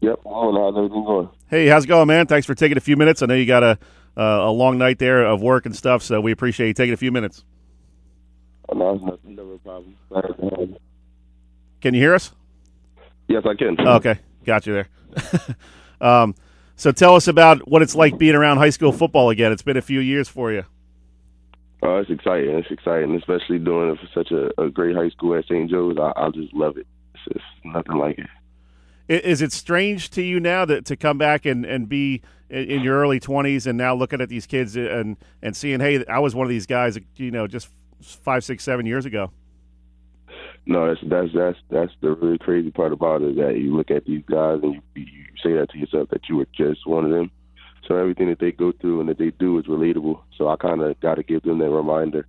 Yep. How's everything going? Hey, how's it going, man? Thanks for taking a few minutes. I know you got a long night there of work and stuff, so we appreciate you taking a few minutes. No, it's never a problem. Glad to have you. Can you hear us? Yes, I can. Okay, got you there. So tell us about what it's like being around high school football again. It's been a few years for you. It's exciting. It's exciting, especially doing it for such a great high school at St. Joe's. I just love it. It's just nothing like it. Is it strange to you now to come back and be in your early 20s and now looking at these kids and seeing, hey, I was one of these guys, just 5, 6, 7 years ago? No, that's the really crazy part about it, that you look at these guys and you say that to yourself that you were just one of them. So everything that they go through and that they do is relatable. So I kind of got to give them that reminder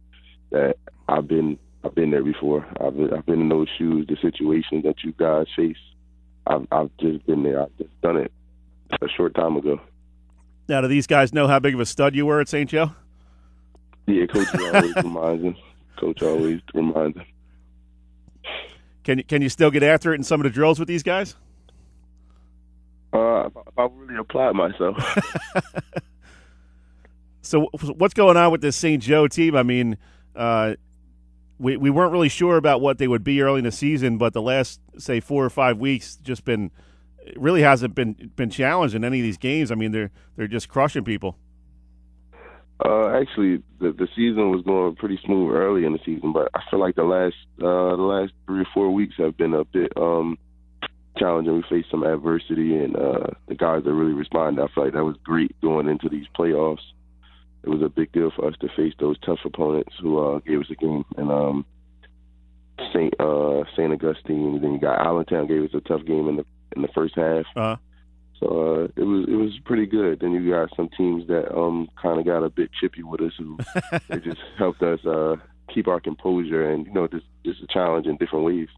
that I've been there before. I've been in those shoes, the situations that you guys face. I've just been there. I've just done it a short time ago. Now, do these guys know how big of a stud you were at St. Joe? Yeah, Coach always reminds them. Coach always reminds them. Can you still get after it in some of the drills with these guys? I really applied myself. So what's going on with this St. Joe team? I mean, we weren't really sure about what they would be early in the season, but the last, say, 4 or 5 weeks it really hasn't been challenged in any of these games. I mean, they're just crushing people. Actually, the season was going pretty smooth early in the season, but I feel like the last 3 or 4 weeks have been a bit challenging. We faced some adversity, and the guys that really responded, I feel like that was great going into these playoffs. It was a big deal for us to face those tough opponents who gave us a game. And St. Augustine, and then you got Allentown gave us a tough game in the first half. Uh-huh. So it was pretty good. Then you got some teams that kind of got a bit chippy with us, who they just helped us keep our composure and just a challenge in different ways.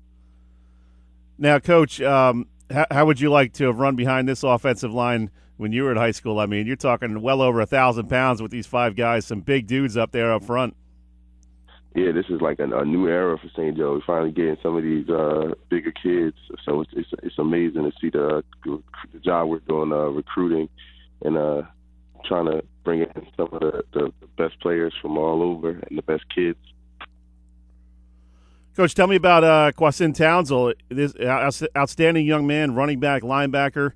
Now, Coach, how would you like to have run behind this offensive line when you were in high school? I mean, you're talking well over 1,000 pounds with these 5 guys, some big dudes up there up front. Yeah, this is like a new era for St. Joe. We're finally getting some of these bigger kids, so it's amazing to see the job we're doing recruiting and trying to bring in some of the best players from all over and the best kids. Coach, tell me about Kaiwan Townsend, this outstanding young man, running back, linebacker,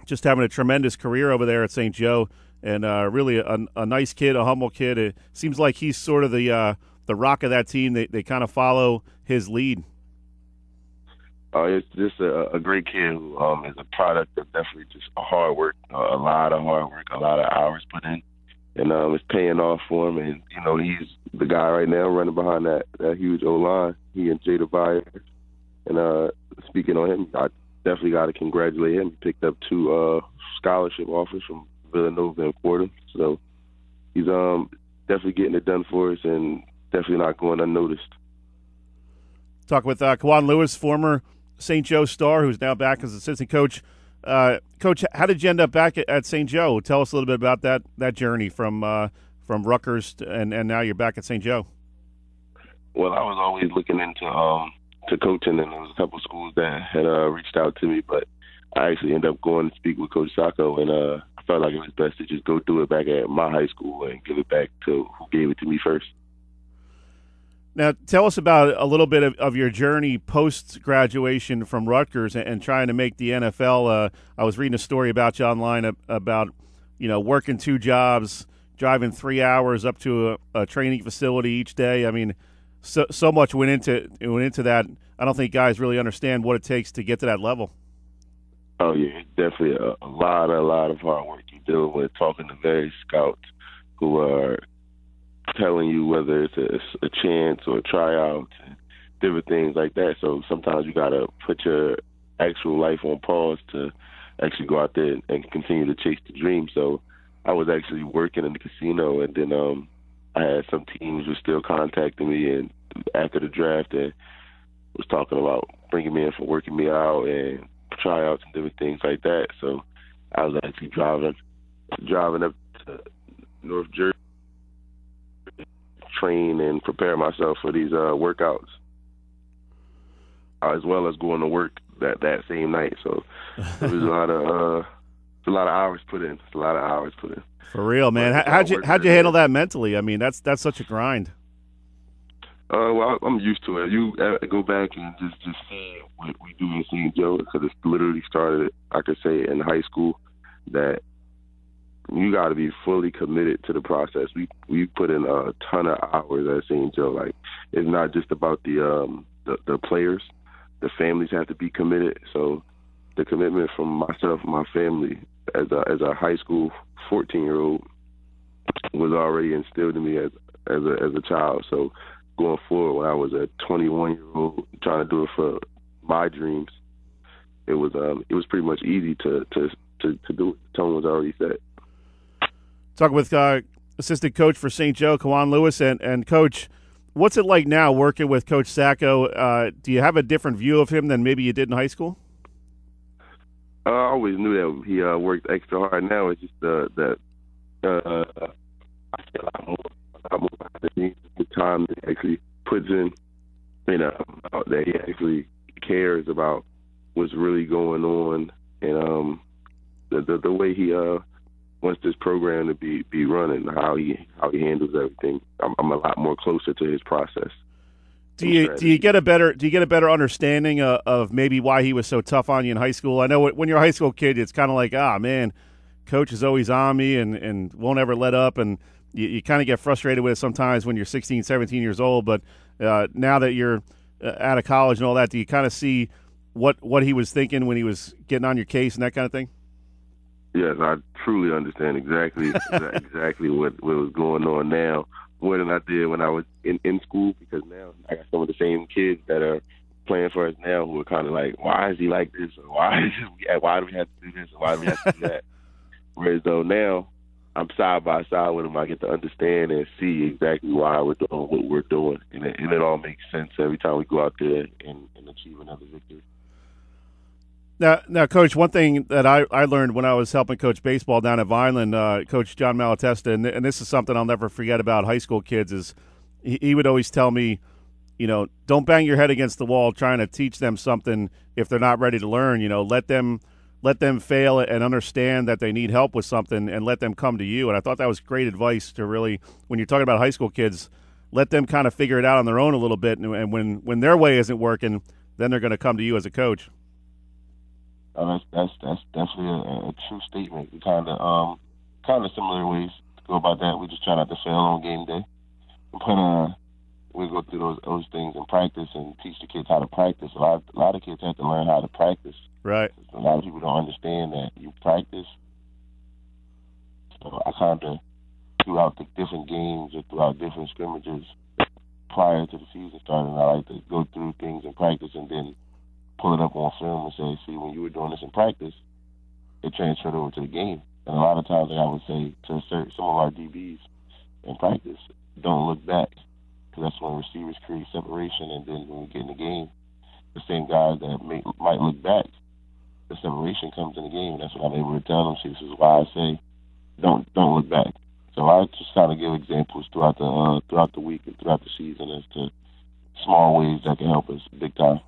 just having a tremendous career over there at St. Joe. And really a nice kid, a humble kid. It seems like he's sort of the rock of that team. They kind of follow his lead. It's just a great kid who is a product of definitely just hard work, a lot of hard work, a lot of hours put in. And it's paying off for him. And, he's the guy right now running behind that huge O-line, he and Jada Vire. And speaking on him, I definitely got to congratulate him. He picked up 2 scholarship offers from Villanova and Fordham. So he's definitely getting it done for us and definitely not going unnoticed. Talk with Kaiwan Lewis, former St. Joe star, who's now back as assistant coach. Coach, how did you end up back at St. Joe? Tell us a little bit about that journey from Rutgers and now you're back at St. Joe. Well, I was always looking into to coaching, and there was a couple of schools that had reached out to me, but I actually ended up going to speak with Coach Sacco, and I felt like it was best to just go through it back at my high school and give it back to who gave it to me first. Now, tell us about a little bit of your journey post-graduation from Rutgers and trying to make the NFL. I was reading a story about you online about, working 2 jobs, driving 3 hours up to a training facility each day. I mean, so much went into that. I don't think guys really understand what it takes to get to that level. Oh, yeah, it's definitely a lot of hard work you're dealing with, talking to various scouts who are telling you whether it's a chance or a tryout and different things like that. So sometimes you got to put your actual life on pause to actually go out there and continue to chase the dream. So I was actually working in the casino, and then I had some teams who were still contacting me and after the draft and was talking about bringing me in for working me out and tryouts and different things like that. So I was actually driving up to North Jersey, train and prepare myself for these workouts, as well as going to work that same night. So it was a lot of hours put in. It's a lot of hours put in. For real, man. How'd you handle that mentally? I mean, that's such a grind. Well, I'm used to it. You go back and just see what we do in St. Joe, because it literally started, I could say, in high school, that you got to be fully committed to the process. We put in a ton of hours at St. Joe. Like, it's not just about the players. The families have to be committed. So the commitment from myself and my family as a high school 14-year-old was already instilled in me as a child. So going forward, when I was a 21-year-old trying to do it for my dreams, it was pretty much easy to do it. The tone was already set. Talking with assistant coach for St. Joe, Kaiwan Lewis, and Coach, what's it like now working with Coach Sacco? Do you have a different view of him than maybe you did in high school? I always knew that he worked extra hard. Now it's just that I feel a lot more the time that he actually puts in, that he actually cares about what's really going on, and the way he wants this program to be running, how he handles everything. I'm a lot more closer to his process. Do you get a better understanding of maybe why he was so tough on you in high school? I know when you're a high school kid, it's kind of like, man, coach is always on me and won't ever let up, and you kind of get frustrated with it sometimes when you're 16, 17 years old. But now that you're out of college and all that, do you kind of see what he was thinking when he was getting on your case and that kind of thing? Yes, I truly understand exactly what was going on now, more than I did when I was in school, because now I got some of the same kids that are playing for us now who are kind of like, why is he like this? Or why do we have to do this? Or why do we have to do that? Whereas though now I'm side by side with him, I get to understand and see exactly why we're doing what we're doing. And it all makes sense every time we go out there and achieve another victory. Now, Coach, one thing that I learned when I was helping coach baseball down at Vineland, Coach John Malatesta, and this is something I'll never forget about high school kids, is he would always tell me, don't bang your head against the wall trying to teach them something if they're not ready to learn. Let them fail and understand that they need help with something, and let them come to you. And I thought that was great advice to really, when you're talking about high school kids, let them kind of figure it out on their own a little bit. And when their way isn't working, then they're going to come to you as a coach. That's definitely a true statement. We kind of similar ways to go about that. We just try not to fail on game day. But we go through those things in practice and teach the kids how to practice. A lot of kids have to learn how to practice. Right. A lot of people don't understand that you practice. So I kind of, throughout the different games or throughout different scrimmages prior to the season starting, I like to go through things in practice and then pull it up on film and say, see, when you were doing this in practice, it transferred over to the game. And a lot of times, like I would say to some of our DBs in practice, don't look back, because that's when receivers create separation, and then when we get in the game, the same guys that might look back, the separation comes in the game, and that's what I'm able to tell them. See, this is why I say don't look back. So I just kind of give examples throughout the week and throughout the season as to small ways that can help us big time.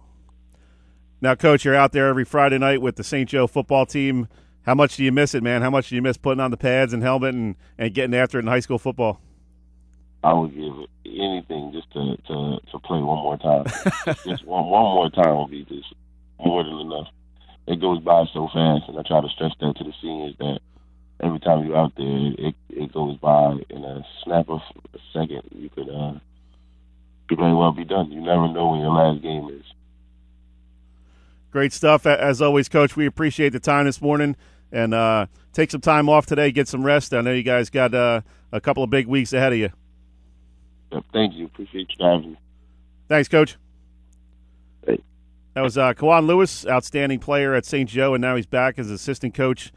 Now, Coach, you're out there every Friday night with the St. Joe football team. How much do you miss it, man? How much do you miss putting on the pads and helmet and getting after it in high school football? I would give anything just to play one more time. Just one more time would be just more than enough. It goes by so fast, and I try to stress that to the seniors that every time you're out there, it goes by in a snap of a second. You could very well be done. You never know when your last game is. Great stuff. As always, Coach, we appreciate the time this morning, and take some time off today, get some rest. I know you guys got a couple of big weeks ahead of you. Thank you. Appreciate you having me. Thanks, Coach. Hey. That was Kaiwan Lewis, outstanding player at St. Joe, and now he's back as assistant coach